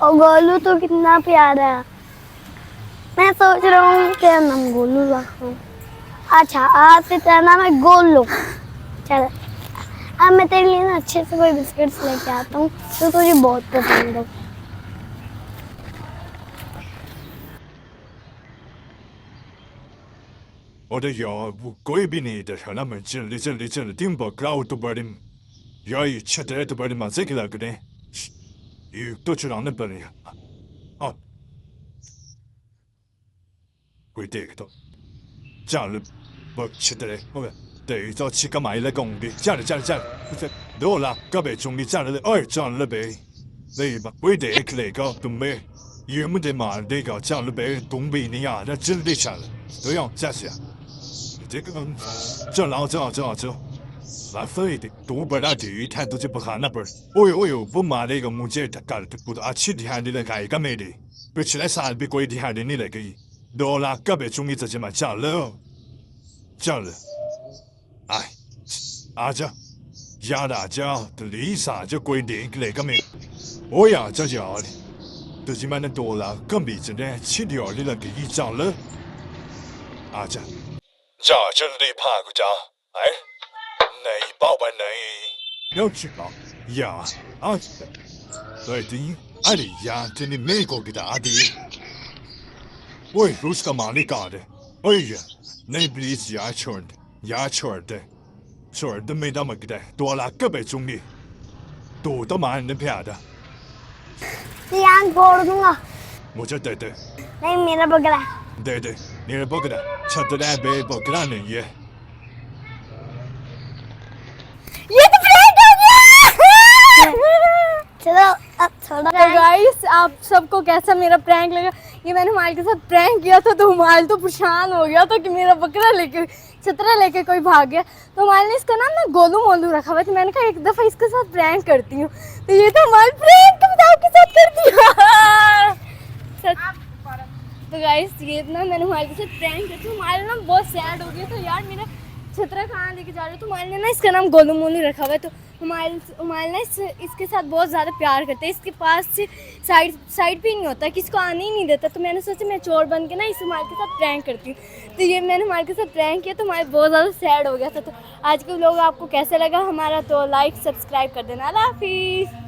और गोलू तो कितना प्यारा है। मैं सोच रहा हूँ क्या नाम गोलू रखूं। अच्छा आज से तेरा नाम है गोलू। चल अब मैं तेरे लिए ना अच्छे से कोई बिस्किट्स लेके आता हूँ तो तुझे बहुत पसंद हो।我的腰我贵宾你的，那么这里顶不高都不的，要一吃的都不的嘛，这个那个的，有多去让那不的呀？啊，贵这个都，这样了不吃的嘞，我们得早起个买来供的，这样不是多了，个别中的这样了，这样了呗，对吧？贵这个那个东北，有没得嘛？那个这样了呗，东北的呀，那真的吃了，都要这些。这个这老这，那所以的东北那地域态度就不看那边。哦哟，不嘛那个木姐他搞的不多，吃的还的那个干没的，不吃来啥比贵的还的你那个，多啦个别中意这些嘛讲了，哎，这亚大家的离啥就贵的那个没，我呀这叫的，就是嘛那多啦，更比真的吃掉的那个一讲了，这。这里怕个家，哎，你宝贝你，有吃吗？呀，对的，哎呀，这里美国给打的，喂，不是个嘛你搞的，哎呀，你不是牙圈的没那么个的，多了个别中的，多到嘛你骗的，मैं यहाँ छोड़ दूंगा।我这对，नहीं मेरा बगला।对，你是不给的，吃的那边不给那人也。ये तो फ्लैट हो गया। चलो अब थोड़ा तो गाइस आप सबको कैसा मेरा प्रैंक लगा। ये मैंने हुमायूं के साथ प्रैंक किया था तो हुमायूं तो परेशान हो गया था कि मेरा बकरा लेके छतरा लेके कोई भाग गया। तो हुमायूं ने इसका नाम ना गोलू मोलू रखा हुआ था। मैंने कहा एक दफ़ा इसके साथ प्रैंक करती हूँ तो ये तो हुमायूं प्रैंक के साथ करती हूँ सच। तो गाइस ये ना मैंने हुमायूं के साथ प्रैंक किया था। हुमायूं ना बहुत सैड हो गया था यार मेरा छतरा कहाँ लेके जा रहे हो। तो हुमायूं ने ना इसका नाम गोलू मोलू रखा हुआ है। तो हुमायूं ना इसके साथ बहुत ज़्यादा प्यार करते हैं। इसके पास से साइड भी नहीं होता, किसी को आने ही नहीं देता। तो मैंने सोचा मैं चोर बन के ना इस हुमायूं के साथ प्रैंक करती हूँ। तो ये मैंने हुमायूं के साथ प्रैंक किया तो हुमायूं बहुत ज़्यादा सैड हो गया था। तो आज के व्लॉग आपको कैसे लगा हमारा, तो लाइक सब्सक्राइब कर देना। अल्लाह हाफिज़।